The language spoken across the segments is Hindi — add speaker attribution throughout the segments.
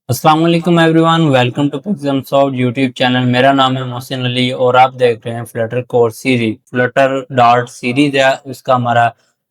Speaker 1: अस्सलाम वालेकुम everyone, welcome to Pixam soft YouTube channel. मेरा नाम है मोहसिन अली और आप देख रहे हैं Flutter course series. Flutter dot series है, उसका हमारा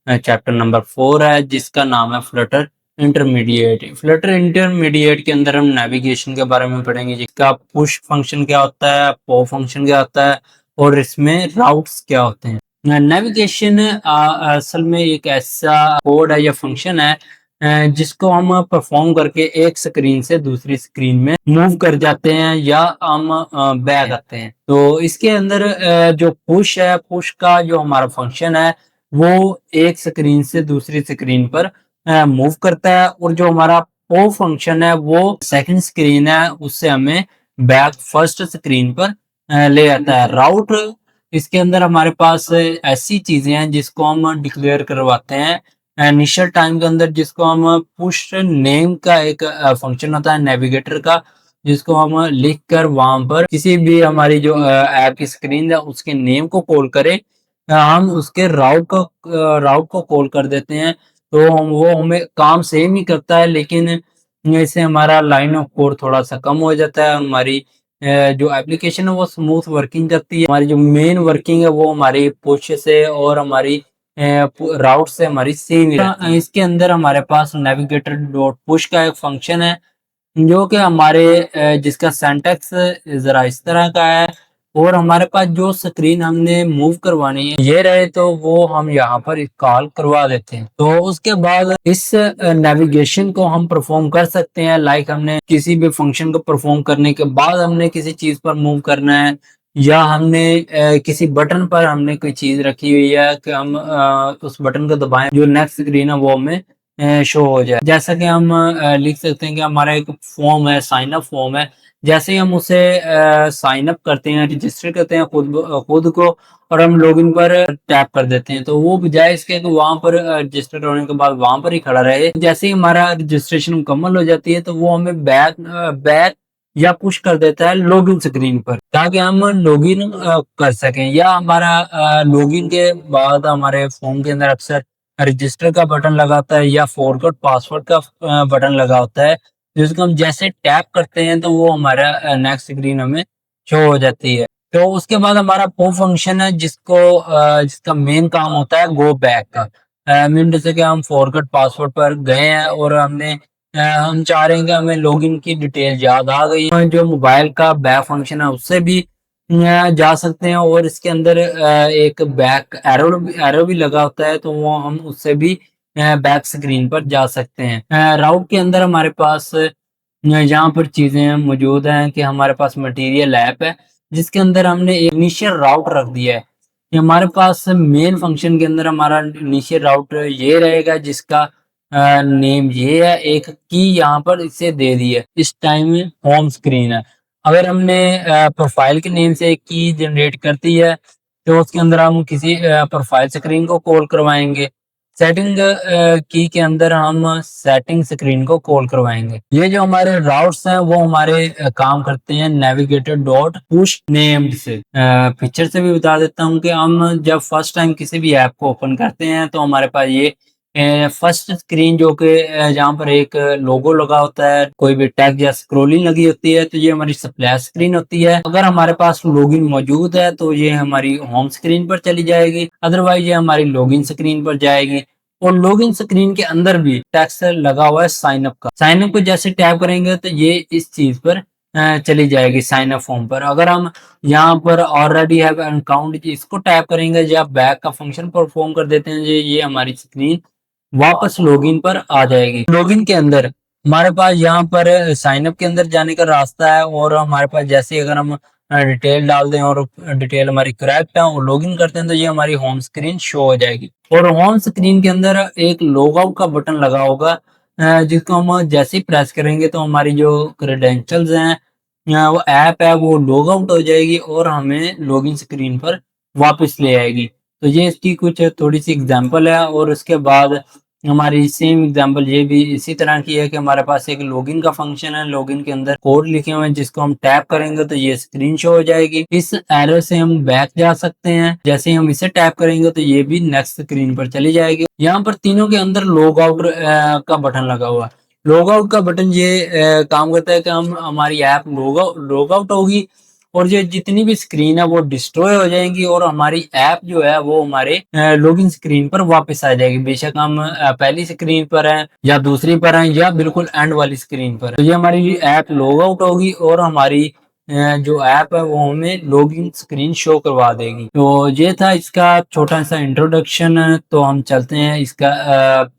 Speaker 1: चैप्टर नंबर 4 है जिसका नाम है फ्लटर इंटरमीडिएट। फ्लटर इंटरमीडिएट के अंदर हम नेविगेशन के बारे में पढ़ेंगे, जिसका पुश फंक्शन क्या होता है, पॉप फंक्शन क्या होता है और इसमें राउट्स क्या होते हैं। नेविगेशन असल में एक ऐसा कोड है या फंक्शन है जिसको हम परफॉर्म करके एक स्क्रीन से दूसरी स्क्रीन में मूव कर जाते हैं या हम बैक आते हैं। तो इसके अंदर जो पुश है, पुश का जो हमारा फंक्शन है वो एक स्क्रीन से दूसरी स्क्रीन पर मूव करता है, और जो हमारा पॉप फंक्शन है वो सेकंड स्क्रीन है उससे हमें बैक फर्स्ट स्क्रीन पर ले आता है। राउट इसके अंदर हमारे पास ऐसी चीजें हैं जिसको हम डिक्लेयर करवाते हैं इनिशियल टाइम के अंदर, जिसको हम पुश नेम का एक फंक्शन होता है नेविगेटर का, जिसको हम लिख कर वहां पर किसी भी हमारी जो ऐप की स्क्रीन है उसके नेम को कॉल करें, हम उसके राउट को कॉल कर देते हैं। तो हम वो हमें काम सेम ही करता है, लेकिन इससे हमारा लाइन ऑफ कोड थोड़ा सा कम हो जाता है। हमारी जो एप्लीकेशन है वो स्मूथ वर्किंग करती है। हमारी जो मेन वर्किंग है वो हमारी पुश से और हमारी राउट से हमारी सेम ही रहती है। इसके अंदर हमारे पास नेविगेटर डॉट पुश का एक फंक्शन है जो कि हमारे जिसका सिंटैक्स जरा इस तरह का है, और हमारे पास जो स्क्रीन हमने मूव करवानी है ये रहे तो वो हम यहाँ पर कॉल करवा देते हैं। तो उसके बाद इस नेविगेशन को हम परफॉर्म कर सकते हैं। लाइक हमने किसी भी फंक्शन को परफॉर्म करने के बाद हमने किसी चीज पर मूव करना है, या हमने किसी बटन पर हमने कोई चीज रखी हुई है कि हम उस बटन को दबाएं, जो नेक्स्ट स्क्रीन है वो हमें शो हो जाए। जैसा कि हम लिख सकते हैं कि हमारा एक फॉर्म है, साइन अप फॉर्म है। जैसे ही हम उसे साइन अप करते हैं, रजिस्टर करते हैं खुद को, और हम लॉगिन पर टैप कर देते हैं, तो वो बजाय इसके कि वहां पर रजिस्टर होने के बाद वहां पर ही खड़ा रहे, जैसे ही हमारा रजिस्ट्रेशन मुकम्मल हो जाती है तो वो हमें बैक बैक या पुश कर देता है लॉगिन स्क्रीन पर, ताकि हम लॉगिन कर सकें। या हमारा लॉगिन के बाद हमारे फोन के अंदर अक्सर रजिस्टर का बटन लगा होता है या फॉरगॉट पासवर्ड का बटन लगा होता है, जिसको हम जैसे टैप करते हैं तो वो हमारा नेक्स्ट स्क्रीन हमें शो हो जाती है। तो उसके बाद हमारा पॉप फंक्शन है जिसका मेन काम होता है गो बैक का। मीन जैसे कि हम फॉरगॉट पासवर्ड पर गए हैं और हम चाह रहे हैं कि हमें लॉगिन की डिटेल याद आ गई है, जो मोबाइल का बैक फंक्शन है उससे भी जा सकते हैं, और इसके अंदर एक बैक एरो भी लगा होता है, तो वो हम उससे भी बैक स्क्रीन पर जा सकते हैं। राउट के अंदर हमारे पास यहाँ पर चीजें मौजूद हैं कि हमारे पास मटेरियल ऐप है जिसके अंदर हमने एक इनिशियल राउट रख दिया है। कि हमारे पास मेन फंक्शन के अंदर हमारा इनिशियल राउट ये रहेगा, जिसका नेम ये है, एक की यहाँ पर इसे दे दी है, इस टाइम होम स्क्रीन है। अगर हमने प्रोफाइल के नेम से एक की जनरेट कर दी है तो उसके अंदर हम किसी प्रोफाइल स्क्रीन को कॉल करवाएंगे। सेटिंग की के अंदर हम सेटिंग स्क्रीन को कॉल करवाएंगे। ये जो हमारे राउट्स हैं वो हमारे काम करते हैं नेविगेटर डॉट पुश नेम्ड से। पिक्चर से भी बता देता हूँ कि हम जब फर्स्ट टाइम किसी भी ऐप को ओपन करते हैं तो हमारे पास ये फर्स्ट स्क्रीन जो कि जहाँ पर एक लोगो लगा होता है, कोई भी टैग या स्क्रोलिंग लगी होती है, तो ये हमारी स्प्लैश स्क्रीन होती है। अगर हमारे पास लॉगिन मौजूद है तो ये हमारी होम स्क्रीन पर चली जाएगी, अदरवाइज ये हमारी लॉगिन स्क्रीन पर जाएगी। और लॉगिन स्क्रीन के अंदर भी टेक्स्ट लगा हुआ है साइन अप का। साइन अप को जैसे टैप करेंगे तो ये इस चीज पर चली जाएगी साइन अप फॉर्म पर। अगर हम यहाँ पर ऑलरेडी हैव अकाउंट इसको टैप करेंगे या बैक का फंक्शन परफॉर्म कर देते हैं, ये हमारी स्क्रीन वापस लॉगिन पर आ जाएगी। लॉगिन के अंदर हमारे पास यहाँ पर साइन अप के अंदर जाने का रास्ता है, और हमारे पास जैसे अगर हम डिटेल डाल दें और डिटेल हमारी करेक्ट है और लॉगिन करते हैं तो ये हमारी होम स्क्रीन शो हो जाएगी। और होम स्क्रीन के अंदर एक लॉग आउट का बटन लगा होगा, जिसको हम जैसे ही प्रेस करेंगे तो हमारी जो क्रेडेंशियल्स हैं वो ऐप है वो लॉग आउट हो जाएगी और हमें लॉगिन स्क्रीन पर वापस ले आएगी। तो ये इसकी कुछ थोड़ी सी एग्जांपल है। और उसके बाद हमारी सेम एग्जांपल ये भी इसी तरह की है कि हमारे पास एक लॉगिन का फंक्शन है, लॉगिन के अंदर कोड लिखे हुए हैं जिसको हम टैप करेंगे तो ये स्क्रीन शो हो जाएगी। इस एरो से हम बैक जा सकते हैं, जैसे ही हम इसे टैप करेंगे तो ये भी नेक्स्ट स्क्रीन पर चली जाएगी। यहाँ पर तीनों के अंदर लॉग आउट का बटन लगा हुआ है। लॉग आउट का बटन ये काम करता है कि हम हमारी ऐप लॉग आउट होगी और जो जितनी भी स्क्रीन है वो डिस्ट्रॉय हो जाएंगी और हमारी ऐप जो है वो हमारे लॉगिन स्क्रीन पर वापस आ जाएगी। बेशक हम पहली स्क्रीन पर हैं या दूसरी पर हैं या बिल्कुल एंड वाली स्क्रीन पर है। तो ये हमारी ऐप लॉग आउट होगी और हमारी जो ऐप है वो हमें लॉगिन स्क्रीन शो करवा देगी। तो ये था इसका छोटा सा इंट्रोडक्शन। तो हम चलते हैं इसका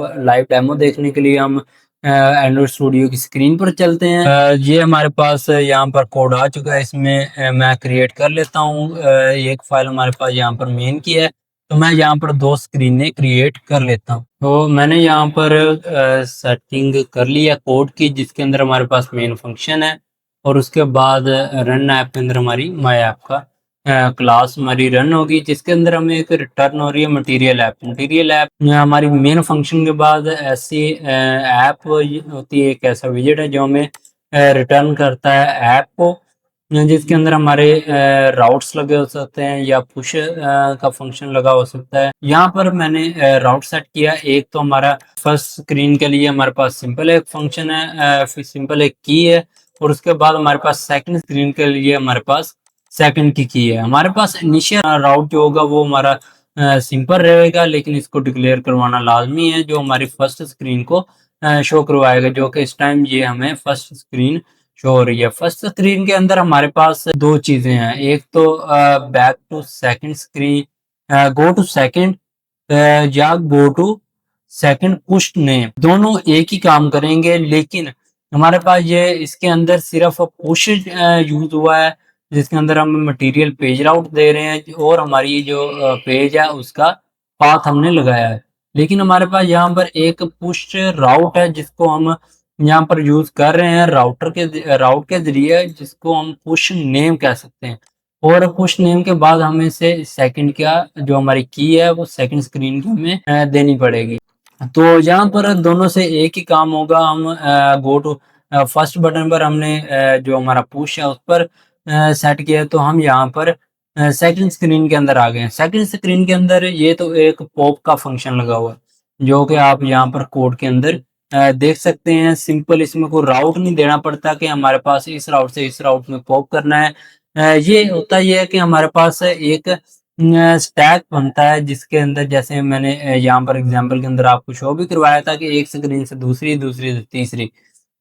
Speaker 1: लाइव डेमो देखने के लिए। हम एंड्रॉइड स्टूडियो की स्क्रीन पर चलते हैं। ये हमारे पास यहाँ पर कोड आ चुका है। इसमें मैं क्रिएट कर लेता हूँ। एक फाइल हमारे पास यहाँ पर मेन की है, तो मैं यहाँ पर 2 स्क्रीनें क्रिएट कर लेता हूँ। तो मैंने यहाँ पर सेटिंग कर ली है कोड की, जिसके अंदर हमारे पास मेन फंक्शन है और उसके बाद रन ऐप के अंदर हमारी माई ऐप का क्लास हमारी रन होगी, जिसके अंदर हमें एक रिटर्न हो रही है मटेरियल ऐप। मटेरियल ऐप हमारी मेन फंक्शन के बाद ऐसी ऐप होती है, एक ऐसा विजेट है जो हमें रिटर्न करता है ऐप को, जिसके अंदर हमारे राउट्स लगे हो सकते हैं या पुश का फंक्शन लगा हो सकता है। यहाँ पर मैंने राउट सेट किया। एक तो हमारा फर्स्ट स्क्रीन के लिए हमारे पास सिंपल एक फंक्शन है, फिर सिंपल एक की है और उसके बाद हमारे पास सेकंड स्क्रीन के लिए हमारे पास सेकंड की है। हमारे पास इनिशियल राउट जो होगा वो हमारा सिंपल रहेगा, लेकिन इसको डिक्लेयर करवाना लाजमी है, जो हमारी फर्स्ट स्क्रीन को शो करवाएगा, जो कि इस टाइम ये हमें फर्स्ट स्क्रीन शो हो रही है। फर्स्ट स्क्रीन के अंदर हमारे पास 2 चीजें हैं। एक तो back to second screen, go to second या go to second push name, दोनों एक ही काम करेंगे, लेकिन हमारे पास ये इसके अंदर सिर्फ पुश यूज हुआ है, जिसके अंदर हम मटेरियल पेज राउट दे रहे हैं और हमारी जो पेज है उसका पाथ हमने लगाया है। लेकिन हमारे पास यहाँ पर एक पुश राउट है जिसको हम यहाँ पर यूज कर रहे हैं राउट के जरिए, जिसको हम पुश नेम कह सकते हैं। और पुश नेम के बाद हमें से सेकंड का जो हमारी की है वो सेकंड स्क्रीन की हमें देनी पड़ेगी। तो यहाँ पर दोनों से एक ही काम होगा। हम गो टू फर्स्ट बटन पर हमने जो हमारा पुश है उस पर सेट किया है, तो हम यहाँ पर सेकंड स्क्रीन के अंदर आ गए हैं। सेकंड स्क्रीन के अंदर ये तो एक पॉप का फंक्शन लगा हुआ है, जो कि आप यहाँ पर कोड के अंदर देख सकते हैं। सिंपल, इसमें कोई राउट नहीं देना पड़ता कि हमारे पास इस राउट से इस राउट में पॉप करना है। ये होता ये है कि हमारे पास एक स्टैक बनता है, जिसके अंदर जैसे मैंने यहाँ पर एग्जांपल के अंदर आपको शो भी करवाया था कि एक स्क्रीन से दूसरी, दूसरी से तीसरी,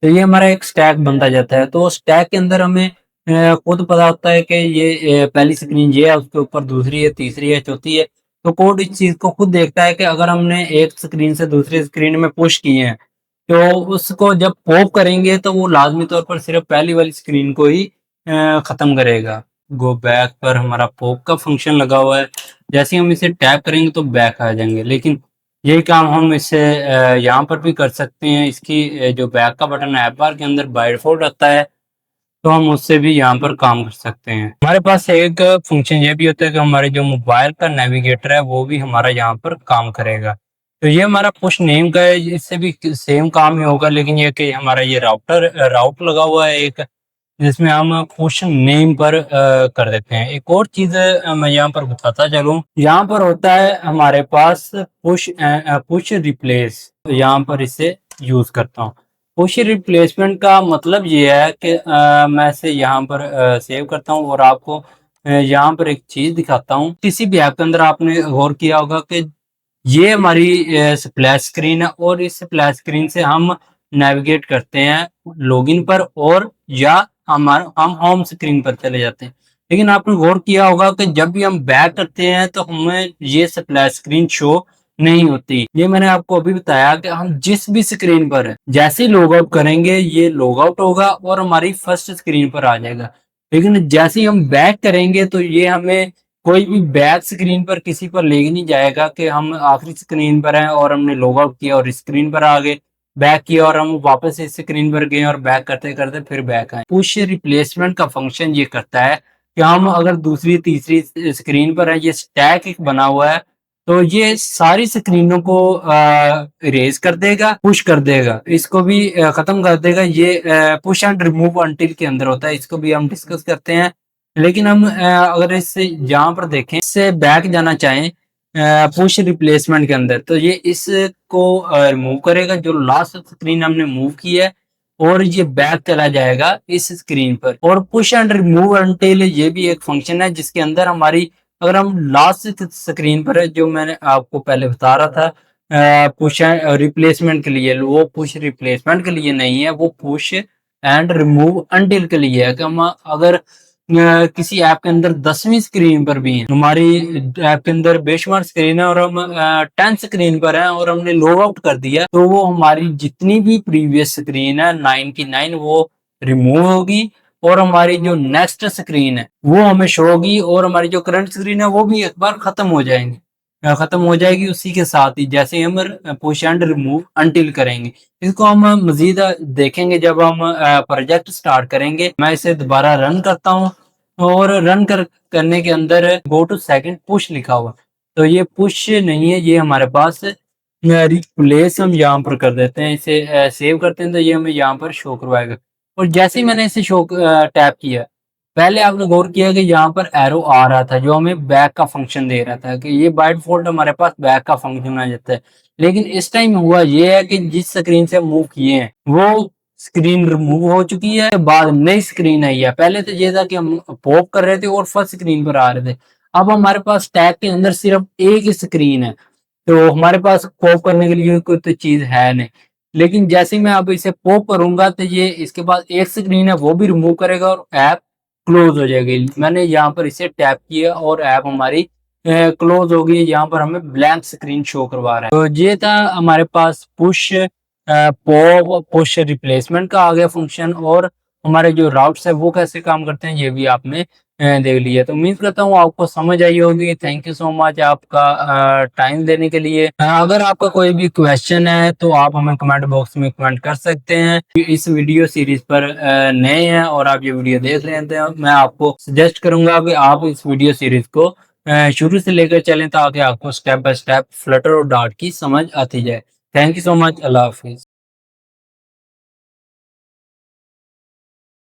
Speaker 1: तो ये हमारा एक स्टैक बनता जाता है। तो स्टैक के अंदर हमें खुद पता होता है कि ये पहली स्क्रीन ये है, उसके ऊपर दूसरी है, तीसरी है, चौथी है। तो कोड इस चीज को खुद देखता है कि अगर हमने एक स्क्रीन से दूसरी स्क्रीन में पुश किए हैं, तो उसको जब पॉप करेंगे तो वो लाजमी तौर पर सिर्फ पहली वाली स्क्रीन को ही खत्म करेगा। गो बैक पर हमारा पॉप का फंक्शन लगा हुआ है। जैसे ही हम इसे टैप करेंगे तो बैक आ जाएंगे, लेकिन यही काम हम इससे यहाँ पर भी कर सकते हैं। इसकी जो बैक का बटन ऐप बार के अंदर बाय डिफॉल्ट आता है, तो हम उससे भी यहाँ पर काम कर सकते हैं। हमारे पास एक फंक्शन ये भी होता है कि हमारे जो मोबाइल का नेविगेटर है वो भी हमारा यहाँ पर काम करेगा। तो ये हमारा पुश नेम का है, इससे भी सेम काम ही होगा, लेकिन ये कि हमारा ये राउट लगा हुआ है एक, जिसमें हम पुश नेम पर कर देते हैं। एक और चीज मैं यहाँ पर बताता चलूँ, यहाँ पर होता है हमारे पास पुश रिप्लेस। यहाँ पर इसे यूज करता हूँ। पुश रिप्लेसमेंट का मतलब ये है कि मैं इसे यहाँ पर सेव करता हूँ और आपको यहाँ पर एक चीज दिखाता हूँ। किसी भी ऐप के अंदर आपने गौर किया होगा कि ये हमारी स्प्लैश स्क्रीन है और इस स्प्लैश स्क्रीन से हम नेविगेट करते हैं लॉगिन पर, और या हम होम स्क्रीन पर चले जाते हैं। लेकिन आपने गौर किया होगा कि जब भी हम बैक करते हैं तो हमें ये स्प्लैश स्क्रीन शो नहीं होती। ये मैंने आपको अभी बताया कि हम जिस भी स्क्रीन पर है, जैसे ही लॉग आउट करेंगे ये लॉग आउट होगा और हमारी फर्स्ट स्क्रीन पर आ जाएगा। लेकिन जैसे ही हम बैक करेंगे तो ये हमें कोई भी बैक स्क्रीन पर किसी पर ले नहीं जाएगा कि हम आखिरी स्क्रीन पर हैं और हमने लॉग आउट किया और स्क्रीन पर आ गए, बैक किया और हम वापस इस स्क्रीन पर गए और बैक करते करते फिर बैक आए। पुश रिप्लेसमेंट का फंक्शन ये करता है कि हम अगर दूसरी तीसरी स्क्रीन पर है, ये स्टैक एक बना हुआ है, तो ये सारी स्क्रीनों को इरेज कर देगा, पुश कर देगा, इसको भी खत्म कर देगा। ये पुश एंड रिमूव अंटिल के अंदर होता है, इसको भी हम डिस्कस करते हैं। लेकिन हम अगर इससे यहाँ पर देखें, इससे बैक जाना चाहें पुश रिप्लेसमेंट के अंदर। तो ये इसको रिमूव करेगा जो लास्ट स्क्रीन हमने मूव की है, और ये बैक चला जाएगा इस स्क्रीन पर। और पुश एंड रिमूव अनटिल ये भी एक फंक्शन है जिसके अंदर हमारी, अगर हम लास्ट स्क्रीन पर है जो मैंने आपको पहले बता रहा था पुश रिप्लेसमेंट के लिए, वो पुश रिप्लेसमेंट के लिए नहीं है, वो पुश एंड रिमूव अनटिल के लिए है। कि हम अगर किसी ऐप के अंदर 10वीं स्क्रीन पर भी है, हमारी ऐप के अंदर बेशुमार स्क्रीन है और हम 10 स्क्रीन पर हैं और हमने लॉग आउट कर दिया, तो वो हमारी जितनी भी प्रीवियस स्क्रीन है 99 वो रिमूव होगी, और हमारी जो नेक्स्ट स्क्रीन है वो हमें शो होगी, और हमारी जो करंट स्क्रीन है वो भी एक बार खत्म हो जाएंगी, खत्म हो जाएगी उसी के साथ ही, जैसे ही हम पुश एंड रिमूव अनटिल करेंगे। इसको हम मजीद देखेंगे जब हम प्रोजेक्ट स्टार्ट करेंगे। मैं इसे दोबारा रन करता हूँ, और करने के अंदर गो टू सेकंड पुश लिखा हुआ, तो ये पुश नहीं है, ये हमारे पास रिप्लेस हम यहाँ पर कर देते हैं। इसे सेव करते हैं तो ये हमें यहाँ पर शो करवाएगा। और जैसे ही मैंने इसे शो टैप किया, पहले आपने गौर किया कि यहाँ पर एरो आ रहा था जो हमें बैक का फंक्शन दे रहा था, कि ये बाय डिफॉल्ट हमारे पास बैक का फंक्शन आ जाता है। लेकिन इस टाइम हुआ ये है कि जिस स्क्रीन से मूव किए हैं वो स्क्रीन रिमूव हो चुकी है, बाद नई स्क्रीन आई है। पहले तो ये था कि हम पॉप कर रहे थे और फर्स्ट स्क्रीन पर आ रहे थे, अब हमारे पास टैग के अंदर सिर्फ एक ही स्क्रीन है, तो हमारे पास पॉप करने के लिए कोई तो चीज है नहीं। लेकिन जैसे ही मैं अब इसे पॉप करूंगा तो ये इसके बाद एक स्क्रीन है वो भी रिमूव करेगा और ऐप क्लोज हो जाएगी। मैंने यहाँ पर इसे टैप किया और ऐप हमारी क्लोज हो गई। यहाँ पर हमें ब्लैंक स्क्रीन शो करवा रहा है। तो ये था हमारे पास पुश पॉप पुश रिप्लेसमेंट का आ गया फंक्शन, और हमारे जो राउट्स है वो कैसे काम करते हैं ये भी आपने देख लिया। तो उम्मीद करता हूँ आपको समझ आई होगी। थैंक यू सो मच आपका टाइम देने के लिए। अगर आपका कोई भी क्वेश्चन है तो आप हमें कमेंट बॉक्स में कमेंट कर सकते हैं। इस वीडियो सीरीज पर नए हैं और आप ये वीडियो देख रहे हैं, तो मैं आपको सजेस्ट करूंगा कि आप इस वीडियो सीरीज को शुरू से लेकर चलें ताकि आपको स्टेप बाय स्टेप फ्लटर और डार्ट की समझ आती जाए। Thank you so much. Allah Hafiz.